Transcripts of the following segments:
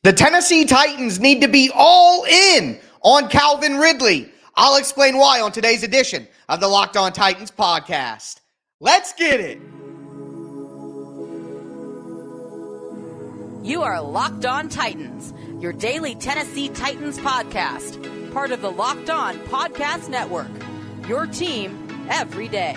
The Tennessee Titans need to be all in on Calvin Ridley. I'll explain why on today's edition of the Locked On Titans podcast. Let's get it. You are Locked On Titans, your daily Tennessee Titans podcast, part of the Locked On Podcast Network, your team every day.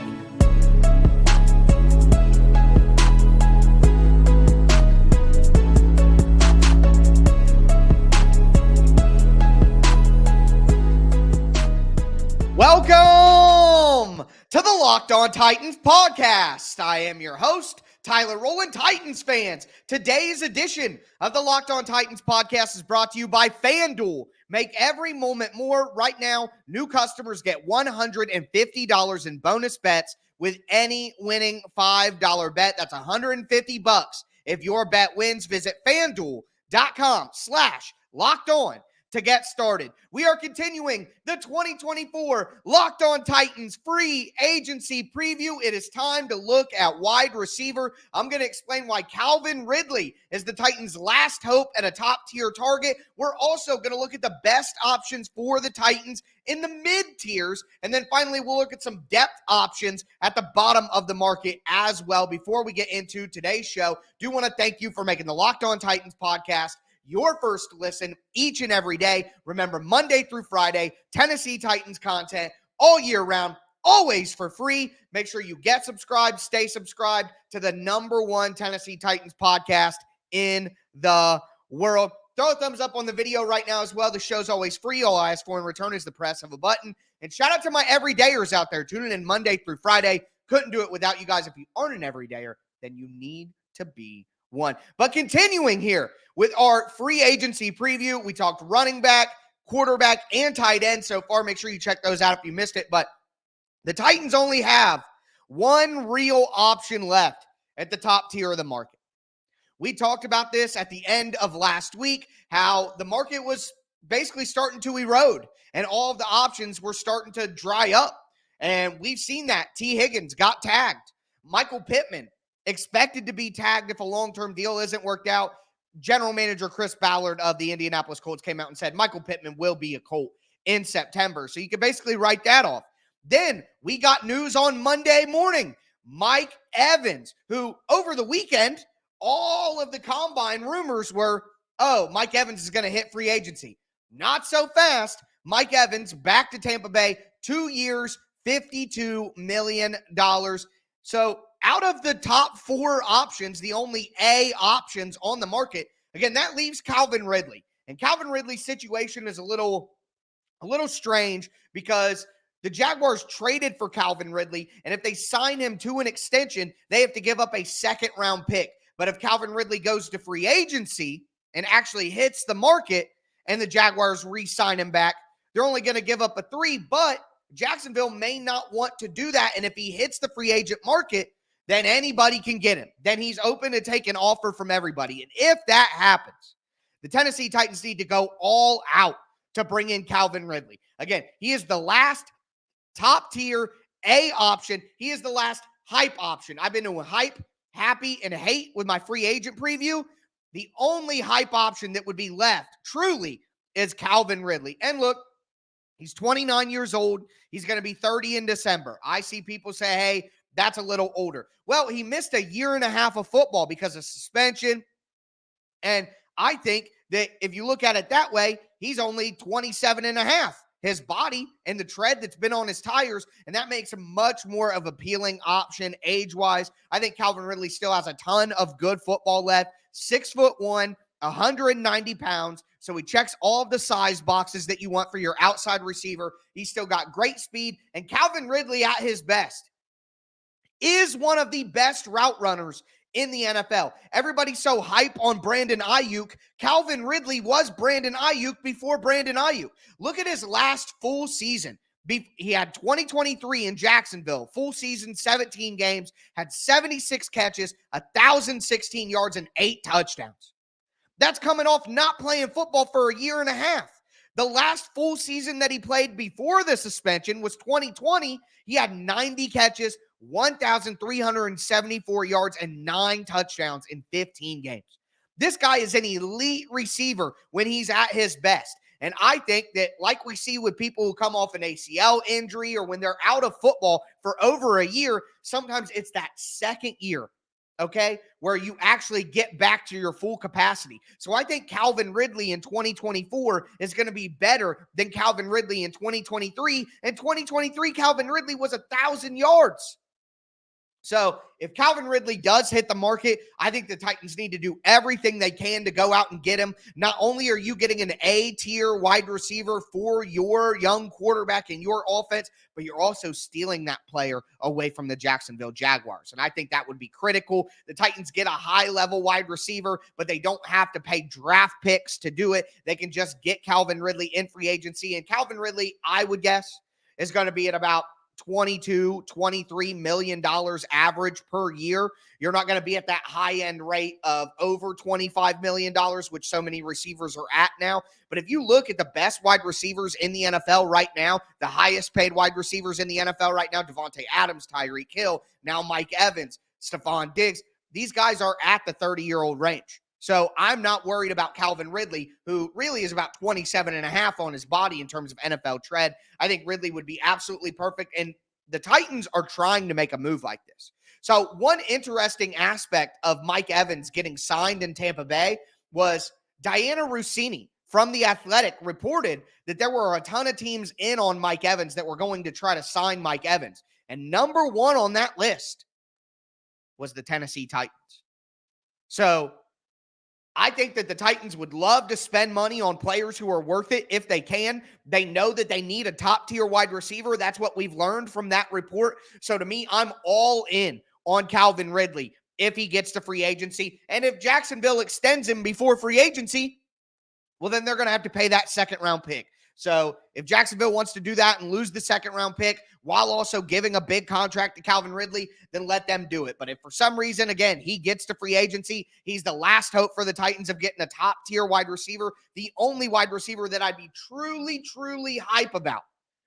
Welcome to the Locked On Titans podcast. I am your host, Tyler Rowland. Titans fans, today's edition of the Locked On Titans podcast is brought to you by FanDuel. Make every moment more. Right now, new customers get $150 in bonus bets with any winning $5 bet. That's $150. If your bet wins, visit FanDuel.com/LockedOn to get started. We are continuing the 2024 Locked On Titans free agency preview. It is time to look at wide receiver. I'm going to explain why Calvin Ridley is the Titans' last hope at a top-tier target. We're also going to look at the best options for the Titans in the mid-tiers. And then finally, we'll look at some depth options at the bottom of the market as well. Before we get into today's show, do want to thank you for making the Locked On Titans podcast your first listen each and every day. Remember, Monday through Friday, Tennessee Titans content all year round, always for free. Make sure you get subscribed, stay subscribed to the #1 Tennessee Titans podcast in the world. Throw a thumbs up on the video right now as well. The show's always free. All I ask for in return is the press of a button. And shout out to my everydayers out there tuning in Monday through Friday. Couldn't do it without you guys. If you aren't an everydayer, then you need to be one. But continuing here with our free agency preview, we talked running back, quarterback, and tight end so far. Make sure you check those out if you missed it. But the Titans only have one real option left at the top tier of the market. We talked about this at the end of last week, how the market was basically starting to erode and all of the options were starting to dry up. And we've seen that. T. Higgins got tagged. Michael Pittman expected to be tagged if a long-term deal isn't worked out. General manager Chris Ballard of the Indianapolis Colts came out and said Michael Pittman will be a Colt in September. So you can basically write that off. Then we got news on Monday morning. Mike Evans, who over the weekend, all of the combine rumors were, Mike Evans is going to hit free agency. Not so fast. Mike Evans back to Tampa Bay, 2 years, $52 million. So out of the top four options, the only A options on the market, again, that leaves Calvin Ridley. And Calvin Ridley's situation is a little strange because the Jaguars traded for Calvin Ridley, and if they sign him to an extension, they have to give up a second-round pick. But if Calvin Ridley goes to free agency and actually hits the market and the Jaguars re-sign him back, they're only going to give up a 3, but Jacksonville may not want to do that. And if he hits the free agent market, then anybody can get him. Then he's open to take an offer from everybody. And if that happens, the Tennessee Titans need to go all out to bring in Calvin Ridley. Again, he is the last top tier A option. He is the last hype option. I've been doing hype, happy, and hate with my free agent preview. The only hype option that would be left truly is Calvin Ridley. And look, he's 29 years old. He's going to be 30 in December. I see people say, hey, that's a little older. Well, he missed a year and a half of football because of suspension. And I think that if you look at it that way, he's only 27 and a half. His body and the tread that's been on his tires, and that makes him much more of an appealing option age-wise. I think Calvin Ridley still has a ton of good football left. 6'1", 190 pounds. So he checks all of the size boxes that you want for your outside receiver. He's still got great speed. And Calvin Ridley at his best is one of the best route runners in the NFL. Everybody's so hype on Brandon Ayuk. Calvin Ridley was Brandon Ayuk before Brandon Ayuk. Look at his last full season. He had 2023 in Jacksonville, full season, 17 games, had 76 catches, 1,016 yards, and 8 touchdowns. That's coming off not playing football for a year and a half. The last full season that he played before the suspension was 2020. He had 90 catches, 1,374 yards, and 9 touchdowns in 15 games. This guy is an elite receiver when he's at his best. And I think that, like we see with people who come off an ACL injury or when they're out of football for over a year, sometimes it's that second year, okay, where you actually get back to your full capacity. So I think Calvin Ridley in 2024 is going to be better than Calvin Ridley in 2023. In 2023, Calvin Ridley was 1,000 yards. So if Calvin Ridley does hit the market, I think the Titans need to do everything they can to go out and get him. Not only are you getting an A-tier wide receiver for your young quarterback in your offense, but you're also stealing that player away from the Jacksonville Jaguars. And I think that would be critical. The Titans get a high-level wide receiver, but they don't have to pay draft picks to do it. They can just get Calvin Ridley in free agency. And Calvin Ridley, I would guess, is going to be at about $22, $23 million average per year. You're not going to be at that high-end rate of over $25 million, which so many receivers are at now. But if you look at the best wide receivers in the NFL right now, the highest paid wide receivers in the NFL right now, Devontae Adams, Tyreek Hill, now Mike Evans, Stephon Diggs, these guys are at the 30-year-old range. So I'm not worried about Calvin Ridley, who really is about 27 and a half on his body in terms of NFL tread. I think Ridley would be absolutely perfect, and the Titans are trying to make a move like this. So one interesting aspect of Mike Evans getting signed in Tampa Bay was Diana Rossini from The Athletic reported that there were a ton of teams in on Mike Evans that were going to try to sign Mike Evans. And number one on that list was the Tennessee Titans. So I think that the Titans would love to spend money on players who are worth it if they can. They know that they need a top-tier wide receiver. That's what we've learned from that report. So to me, I'm all in on Calvin Ridley if he gets to free agency. And if Jacksonville extends him before free agency, well, then they're going to have to pay that second-round pick. So if Jacksonville wants to do that and lose the second-round pick while also giving a big contract to Calvin Ridley, then let them do it. But if for some reason, again, he gets to free agency, he's the last hope for the Titans of getting a top-tier wide receiver. The only wide receiver that I'd be truly, truly hype about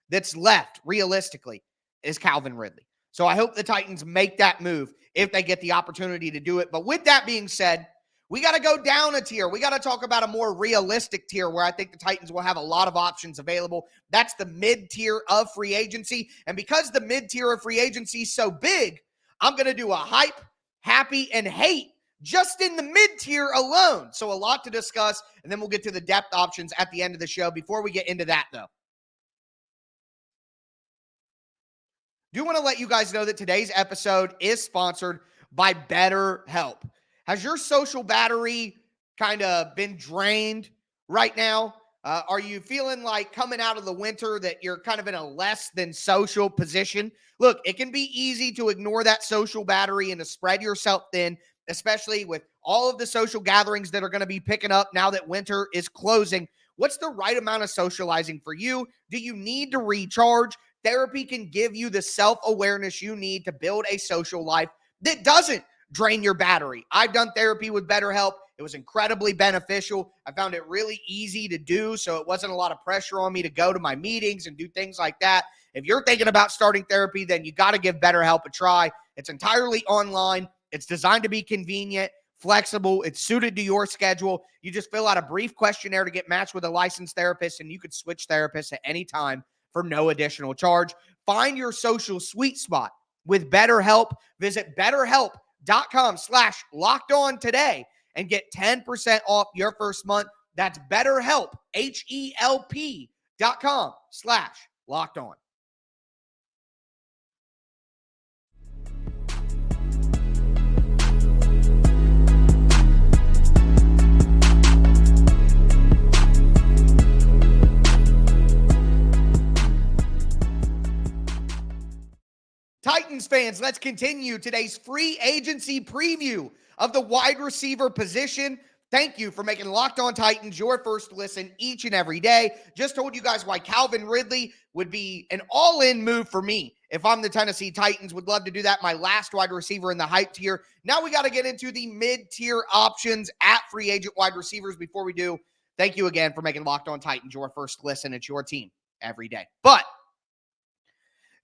that's left, realistically, is Calvin Ridley. So I hope the Titans make that move if they get the opportunity to do it. But with that being said, we got to go down a tier. We got to talk about a more realistic tier where I think the Titans will have a lot of options available. That's the mid-tier of free agency. And because the mid-tier of free agency is so big, I'm going to do a hype, happy, and hate just in the mid-tier alone. So a lot to discuss, and then we'll get to the depth options at the end of the show. Before we get into that, though, do want to let you guys know that today's episode is sponsored by BetterHelp. Has your social battery kind of been drained right now? Are you feeling like coming out of the winter that you're kind of in a less than social position? Look, it can be easy to ignore that social battery and to spread yourself thin, especially with all of the social gatherings that are going to be picking up now that winter is closing. What's the right amount of socializing for you? Do you need to recharge? Therapy can give you the self-awareness you need to build a social life that doesn't drain your battery. I've done therapy with BetterHelp. It was incredibly beneficial. I found it really easy to do, so it wasn't a lot of pressure on me to go to my meetings and do things like that. If you're thinking about starting therapy, then you got to give BetterHelp a try. It's entirely online. It's designed to be convenient, flexible. It's suited to your schedule. You just fill out a brief questionnaire to get matched with a licensed therapist, and you could switch therapists at any time for no additional charge. Find your social sweet spot with BetterHelp. Visit BetterHelp.com/lockedon today and get 10% off your first month. That's BetterHelp, HELP.com/lockedon. Titans fans, let's continue today's free agency preview of the wide receiver position. Thank you for making Locked On Titans your first listen each and every day. Just told you guys why Calvin Ridley would be an all-in move for me if I'm the Tennessee Titans. Would love to do that. My last wide receiver in the hype tier. Now we got to get into the mid-tier options at free agent wide receivers. Before we do, thank you again for making Locked On Titans your first listen. It's your team every day. But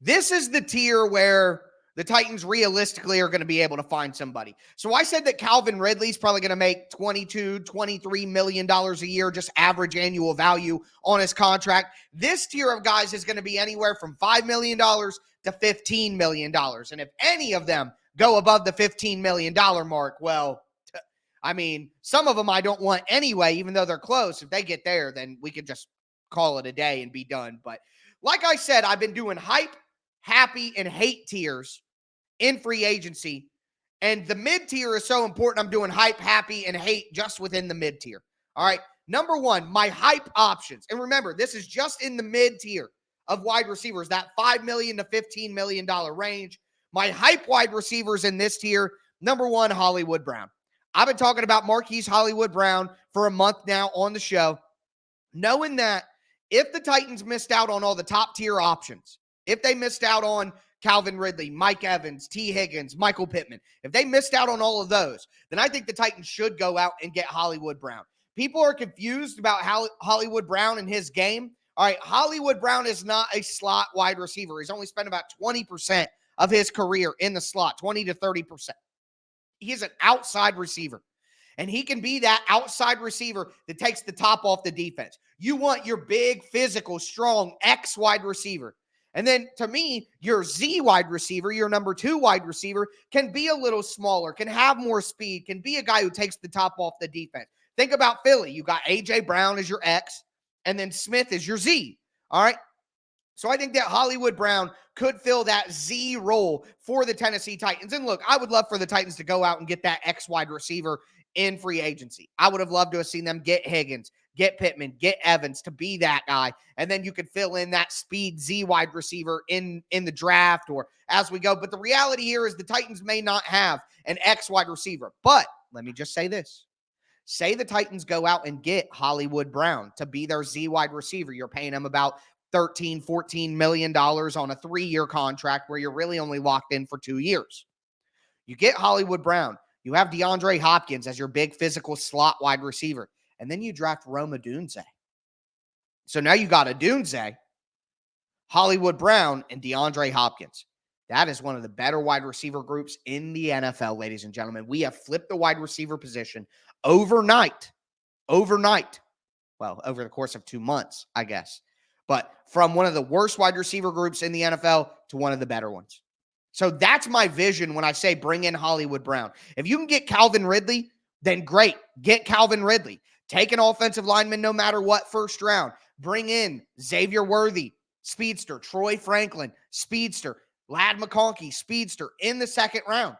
this is the tier where the Titans realistically are going to be able to find somebody. So I said that Calvin Ridley's probably going to make $22, $23 million a year, just average annual value on his contract. This tier of guys is going to be anywhere from $5 million to $15 million. And if any of them go above the $15 million mark, well, I mean, some of them I don't want anyway, even though they're close. If they get there, then we could just call it a day and be done. But like I said, I've been doing hype, happy, and hate tiers in free agency. And the mid tier is so important. I'm doing hype, happy, and hate just within the mid tier. All right. Number one, my hype options. And remember, this is just in the mid tier of wide receivers, that $5 million to $15 million range. My hype wide receivers in this tier, number one, Hollywood Brown. I've been talking about Marquise Hollywood Brown for a month now on the show, knowing that if the Titans missed out on all the top tier options, if they missed out on Calvin Ridley, Mike Evans, T. Higgins, Michael Pittman, if they missed out on all of those, then I think the Titans should go out and get Hollywood Brown. People are confused about Hollywood Brown and his game. All right, Hollywood Brown is not a slot wide receiver. He's only spent about 20% of his career in the slot, 20 to 30%. He's an outside receiver, and he can be that outside receiver that takes the top off the defense. You want your big, physical, strong X wide receiver. And then, to me, your Z wide receiver, your number 2 wide receiver, can be a little smaller, can have more speed, can be a guy who takes the top off the defense. Think about Philly. You got A.J. Brown as your X, and then Smith is your Z. All right? So I think that Hollywood Brown could fill that Z role for the Tennessee Titans. And look, I would love for the Titans to go out and get that X wide receiver in free agency. I would have loved to have seen them get Higgins, get Pittman, get Evans to be that guy. And then you could fill in that speed Z wide receiver in the draft or as we go. But the reality here is the Titans may not have an X wide receiver. But let me just say this. Say the Titans go out and get Hollywood Brown to be their Z wide receiver. You're paying him about $13, $14 million on a 3-year contract where you're really only locked in for 2 years. You get Hollywood Brown. You have DeAndre Hopkins as your big physical slot wide receiver. And then you draft Rome Odunze. So now you got Odunze, Hollywood Brown, and DeAndre Hopkins. That is one of the better wide receiver groups in the NFL, ladies and gentlemen. We have flipped the wide receiver position overnight. Well, over the course of 2 months, I guess. But from one of the worst wide receiver groups in the NFL to one of the better ones. So that's my vision when I say bring in Hollywood Brown. If you can get Calvin Ridley, then great. Get Calvin Ridley. Take an offensive lineman no matter what first round. Bring in Xavier Worthy, speedster. Troy Franklin, speedster. Ladd McConkey, speedster in the second round.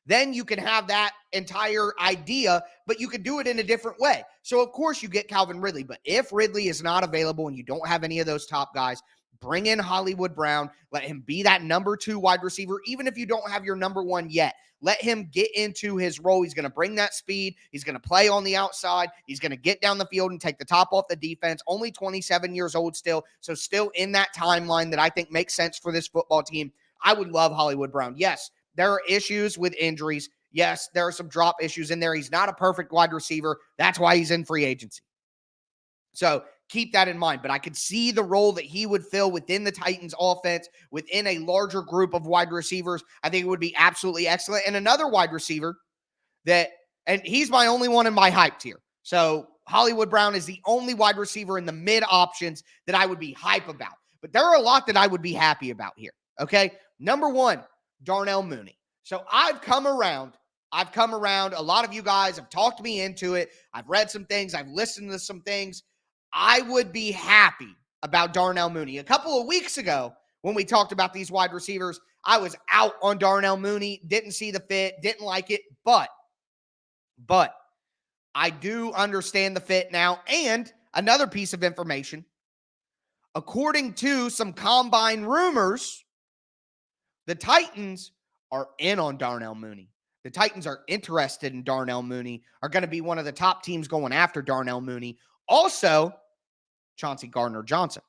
Then you can have that entire idea, but you could do it in a different way. So, of course, you get Calvin Ridley. But if Ridley is not available and you don't have any of those top guys, bring in Hollywood Brown. Let him be that number 2 wide receiver, even if you don't have your number 1 yet. Let him get into his role. He's going to bring that speed. He's going to play on the outside. He's going to get down the field and take the top off the defense. Only 27 years old still, so still in that timeline that I think makes sense for this football team. I would love Hollywood Brown. Yes, there are issues with injuries. Yes, there are some drop issues in there. He's not a perfect wide receiver. That's why he's in free agency. So keep that in mind. But I could see the role that he would fill within the Titans offense, within a larger group of wide receivers. I think it would be absolutely excellent. And another wide receiver and he's my only one in my hype tier. So Hollywood Brown is the only wide receiver in the mid options that I would be hype about. But there are a lot that I would be happy about here. Okay. Number 1, Darnell Mooney. So I've come around. A lot of you guys have talked me into it. I've read some things. I've listened to some things. I would be happy about Darnell Mooney. A couple of weeks ago, when we talked about these wide receivers, I was out on Darnell Mooney, didn't see the fit, didn't like it, but I do understand the fit now. And another piece of information, according to some combine rumors, the Titans are in on Darnell Mooney. The Titans are interested in Darnell Mooney, are going to be one of the top teams going after Darnell Mooney. Also, Chauncey Gardner-Johnson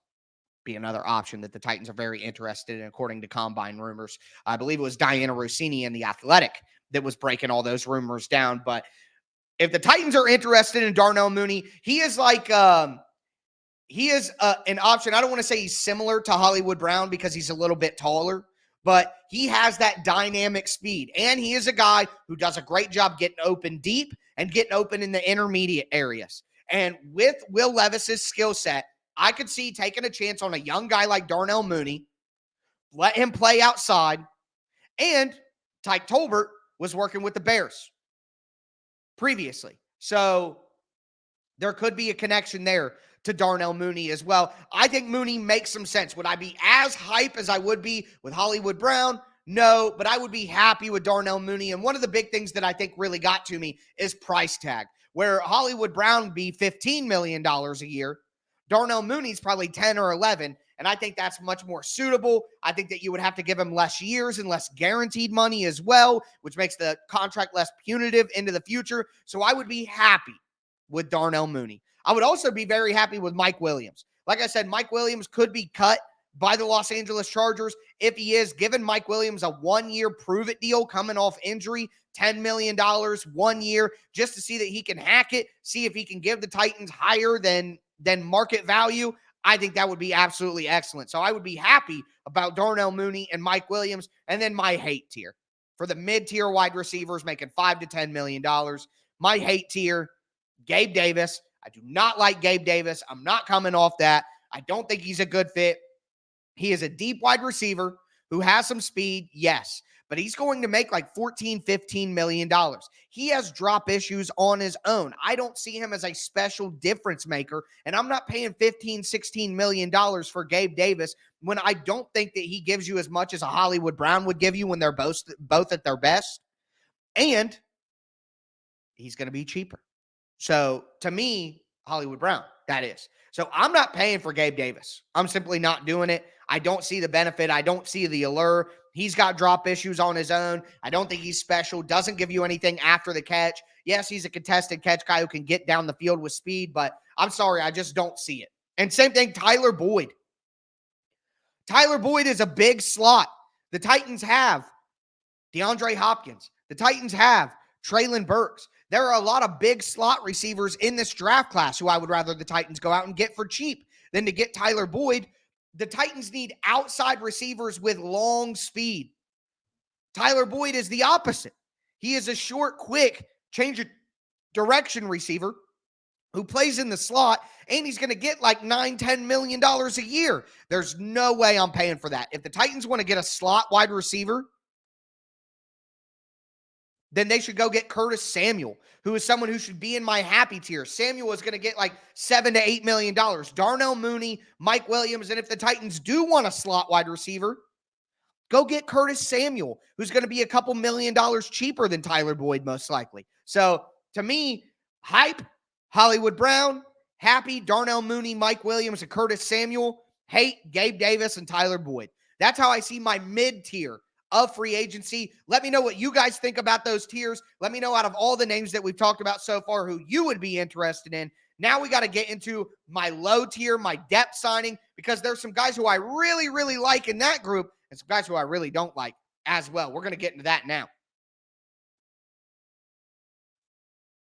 be another option that the Titans are very interested in, according to combine rumors. I believe it was Diana Rossini in The Athletic that was breaking all those rumors down. But if the Titans are interested in Darnell Mooney, he is like an option. I don't want to say he's similar to Hollywood Brown because he's a little bit taller, but he has that dynamic speed. And he is a guy who does a great job getting open deep and getting open in the intermediate areas. And with Will Levis's skill set, I could see taking a chance on a young guy like Darnell Mooney, let him play outside. And Tyke Tolbert was working with the Bears previously. So there could be a connection there to Darnell Mooney as well. I think Mooney makes some sense. Would I be as hype as I would be with Hollywood Brown? No, but I would be happy with Darnell Mooney. And one of the big things that I think really got to me is price tag, where Hollywood Brown would be $15 million a year. Darnell Mooney's probably 10 or 11. And I think that's much more suitable. I think that you would have to give him less years and less guaranteed money as well, which makes the contract less punitive into the future. So I would be happy with Darnell Mooney. I would also be very happy with Mike Williams. Like I said, Mike Williams could be cut by the Los Angeles Chargers. If he is, given Mike Williams a one-year prove-it deal coming off injury, $10 million, 1 year, just to see that he can hack it, see if he can give the Titans higher than market value, I think that would be absolutely excellent. So I would be happy about Darnell Mooney and Mike Williams. And then my hate tier for the mid-tier wide receivers making $5 to $10 million. My hate tier, Gabe Davis. I do not like Gabe Davis. I'm not coming off that. I don't think he's a good fit. He is a deep wide receiver who has some speed, yes, but he's going to make like $14, $15 million. He has drop issues on his own. I don't see him as a special difference maker, and I'm not paying $15, $16 million for Gabe Davis when I don't think that he gives you as much as a Hollywood Brown would give you when they're both at their best, and he's going to be cheaper. So to me, Hollywood Brown, that is. So I'm not paying for Gabe Davis. I'm simply not doing it. I don't see the benefit. I don't see the allure. He's got drop issues on his own. I don't think he's special. Doesn't give you anything after the catch. Yes, he's a contested catch guy who can get down the field with speed, but I'm sorry, I just don't see it. And same thing, Tyler Boyd. Tyler Boyd is a big slot. The Titans have DeAndre Hopkins. The Titans have Treylon Burks. There are a lot of big slot receivers in this draft class who I would rather the Titans go out and get for cheap than to get Tyler Boyd. The Titans need outside receivers with long speed. Tyler Boyd is the opposite. He is a short, quick, change of direction receiver who plays in the slot, and he's going to get like $9, $10 million a year. There's no way I'm paying for that. If the Titans want to get a slot wide receiver, then they should go get Curtis Samuel, who is someone who should be in my happy tier. Samuel is going to get like $7 to $8 million. Darnell Mooney, Mike Williams, and if the Titans do want a slot wide receiver, go get Curtis Samuel, who's going to be a couple $1 million cheaper than Tyler Boyd, most likely. So to me, hype, Hollywood Brown, happy, Darnell Mooney, Mike Williams, and Curtis Samuel, hate, Gabe Davis, and Tyler Boyd. That's how I see my mid-tier of free agency. Let me know what you guys think about those tiers. Let me know out of all the names that we've talked about so far who you would be interested in. Now we got to get into my low tier, my depth signing, because there's some guys who I really, really like in that group and some guys who I really don't like as well. We're going to get into that now.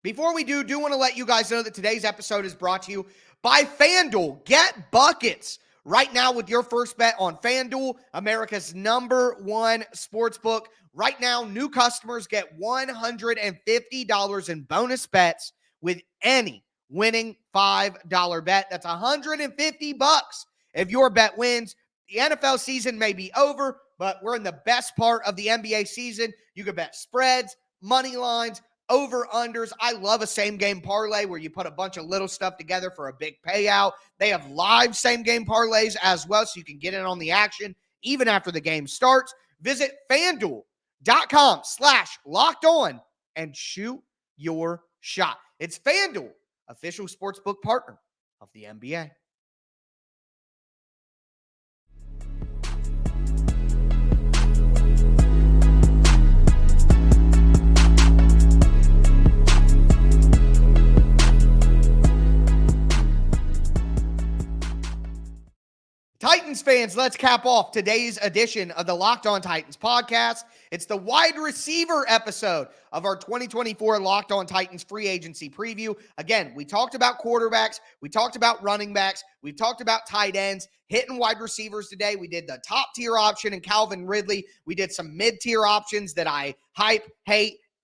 Before we do want to let you guys know that today's episode is brought to you by FanDuel. Get buckets right now with your first bet on FanDuel, America's #1 sportsbook. Right now, new customers get $150 in bonus bets with any winning $5 bet. That's $150 if your bet wins. The NFL season may be over, but we're in the best part of the NBA season. You can bet spreads, money lines, over-unders. I love a same-game parlay where you put a bunch of little stuff together for a big payout. They have live same-game parlays as well, so you can get in on the action even after the game starts. Visit FanDuel.com/lockedon and shoot your shot. It's FanDuel, official sportsbook partner of the NBA. Titans fans, let's cap off today's edition of the Locked On Titans podcast. It's the wide receiver episode of our 2024 Locked On Titans free agency preview. Again, we talked about quarterbacks, we talked about running backs, we talked about tight ends, hitting wide receivers today. We did the top tier option in Calvin Ridley. We did some mid-tier options that I hype,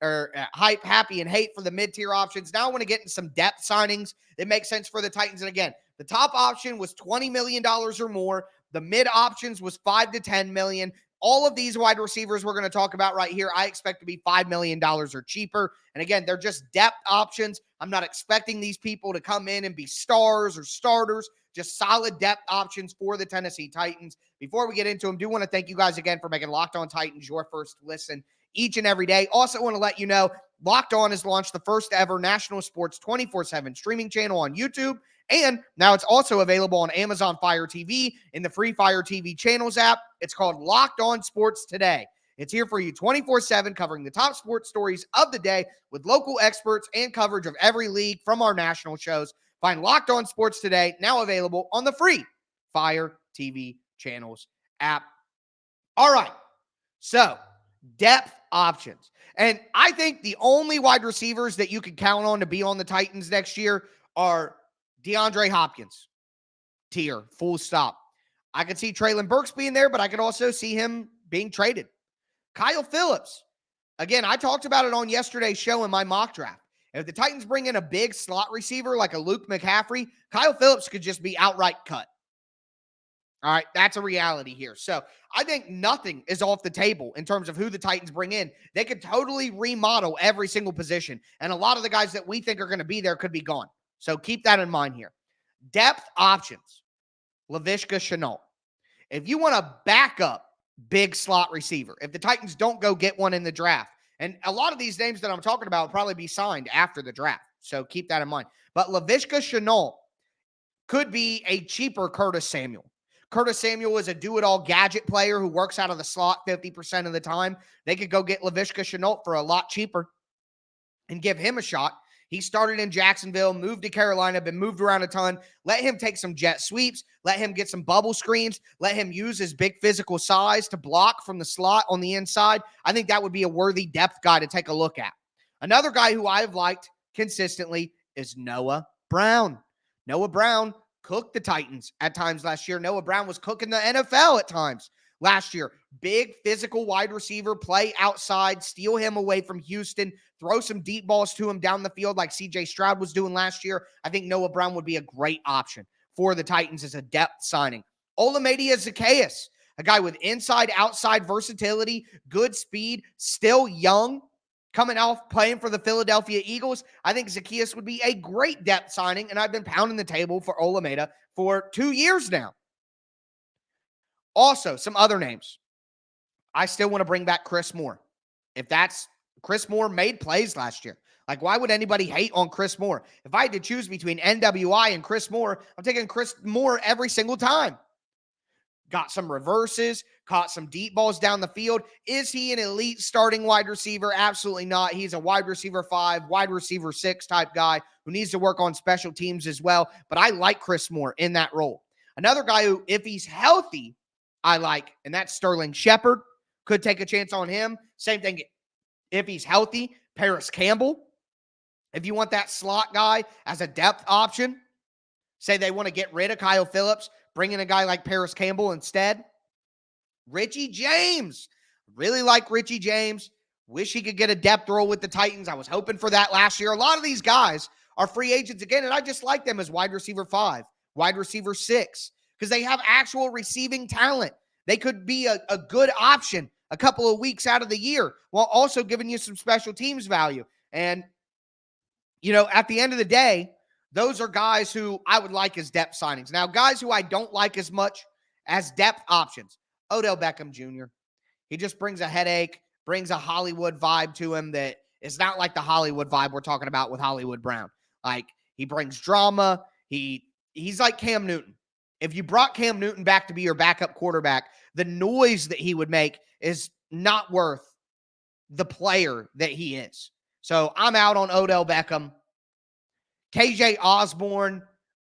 happy, and hate for the mid-tier options. Now I want to get into some depth signings that make sense for the Titans. And again, the top option was $20 million or more. The mid options was $5 to $10 million. All of these wide receivers we're going to talk about right here, I expect to be $5 million or cheaper. And again, they're just depth options. I'm not expecting these people to come in and be stars or starters, just solid depth options for the Tennessee Titans. Before we get into them, do want to thank you guys again for making Locked On Titans your first listen each and every day. Also want to let you know, Locked On has launched the first ever national sports 24/7 streaming channel on YouTube. And now it's also available on Amazon Fire TV in the free Fire TV channels app. It's called Locked On Sports Today. It's here for you 24/7, covering the top sports stories of the day with local experts and coverage of every league from our national shows. Find Locked On Sports Today, now available on the free Fire TV channels app. All right, so depth options. And I think the only wide receivers that you can count on to be on the Titans next year are DeAndre Hopkins, tier, full stop. I could see Treylon Burks being there, but I could also see him being traded. Kyle Phillips. Again, I talked about it on yesterday's show in my mock draft. If the Titans bring in a big slot receiver like a Luke McCaffrey, Kyle Phillips could just be outright cut. All right, that's a reality here. So I think nothing is off the table in terms of who the Titans bring in. They could totally remodel every single position, and a lot of the guys that we think are going to be there could be gone. So keep that in mind here. Depth options. Laviska Shenault. If you want a backup big slot receiver, if the Titans don't go get one in the draft, and a lot of these names that I'm talking about will probably be signed after the draft. So keep that in mind. But Laviska Shenault could be a cheaper Curtis Samuel. Curtis Samuel is a do-it-all gadget player who works out of the slot 50% of the time. They could go get Laviska Shenault for a lot cheaper and give him a shot. He started in Jacksonville, moved to Carolina, been moved around a ton. Let him take some jet sweeps. Let him get some bubble screens. Let him use his big physical size to block from the slot on the inside. I think that would be a worthy depth guy to take a look at. Another guy who I've liked consistently is Noah Brown. Noah Brown cooked the Titans at times last year. Noah Brown was cooking the NFL at times last year. Big physical wide receiver, play outside, steal him away from Houston, throw some deep balls to him down the field like CJ Stroud was doing last year. I think Noah Brown would be a great option for the Titans as a depth signing. Olamide Zaccheaus, a guy with inside-outside versatility, good speed, still young, coming off playing for the Philadelphia Eagles. I think Zaccheaus would be a great depth signing, and I've been pounding the table for Olamide for 2 years now. Also, some other names. I still want to bring back Chris Moore. Chris Moore made plays last year. Like, why would anybody hate on Chris Moore? If I had to choose between NWI and Chris Moore, I'm taking Chris Moore every single time. Got some reverses, caught some deep balls down the field. Is he an elite starting wide receiver? Absolutely not. He's a wide receiver 5, wide receiver 6 type guy who needs to work on special teams as well. But I like Chris Moore in that role. Another guy who, if he's healthy, I like, and that's Sterling Shepard. Could take a chance on him. Same thing if he's healthy. Paris Campbell. If you want that slot guy as a depth option, say they want to get rid of Kyle Phillips, bring in a guy like Paris Campbell instead. Richie James. Really like Richie James. Wish he could get a depth role with the Titans. I was hoping for that last year. A lot of these guys are free agents again, and I just like them as wide receiver 5, wide receiver 6, because they have actual receiving talent. They could be a good option a couple of weeks out of the year while also giving you some special teams value. And, you know, at the end of the day, those are guys who I would like as depth signings. Now, guys who I don't like as much as depth options, Odell Beckham Jr. He just brings a headache, brings a Hollywood vibe to him that is not like the Hollywood vibe we're talking about with Hollywood Brown. Like, he brings drama. He's like Cam Newton. If you brought Cam Newton back to be your backup quarterback, the noise that he would make is not worth the player that he is. So I'm out on Odell Beckham. KJ Osborne,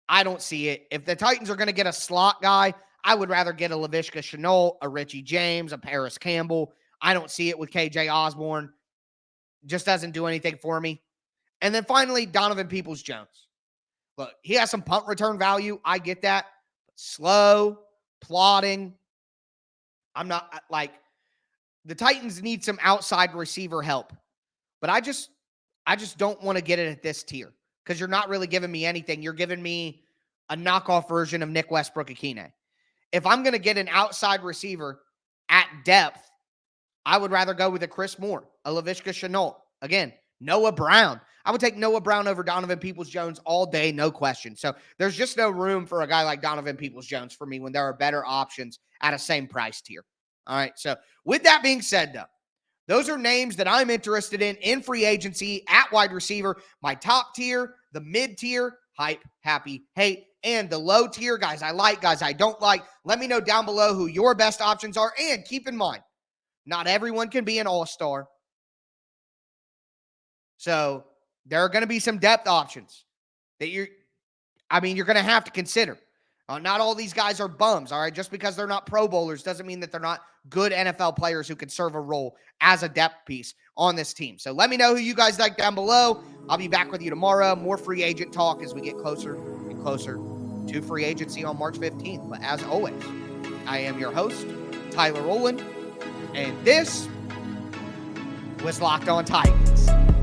I don't see it. If the Titans are going to get a slot guy, I would rather get a Laviska Shenault, a Richie James, a Paris Campbell. I don't see it with KJ Osborne. Just doesn't do anything for me. And then finally, Donovan Peoples-Jones. Look, he has some punt return value. I get that. But slow, plodding. I'm not like the Titans need some outside receiver help. But I just don't want to get it at this tier because you're not really giving me anything. You're giving me a knockoff version of Nick Westbrook-Ikhine. If I'm going to get an outside receiver at depth, I would rather go with a Chris Moore, a Laviska Shenault. Again, Noah Brown. I would take Noah Brown over Donovan Peoples-Jones all day, no question. So there's just no room for a guy like Donovan Peoples-Jones for me when there are better options at a same price tier. All right, so with that being said, though, those are names that I'm interested in free agency at wide receiver. My top tier, the mid tier, hype, happy, hate, and the low tier, guys I like, guys I don't like. Let me know down below who your best options are. And keep in mind, not everyone can be an all-star. So there are going to be some depth options that you're going to have to consider. Not all these guys are bums, all right? Just because they're not Pro Bowlers doesn't mean that they're not good NFL players who can serve a role as a depth piece on this team. So let me know who you guys like down below. I'll be back with you tomorrow. More free agent talk as we get closer and closer to free agency on March 15th. But as always, I am your host, Tyler Rowland, and this was Locked On Titans.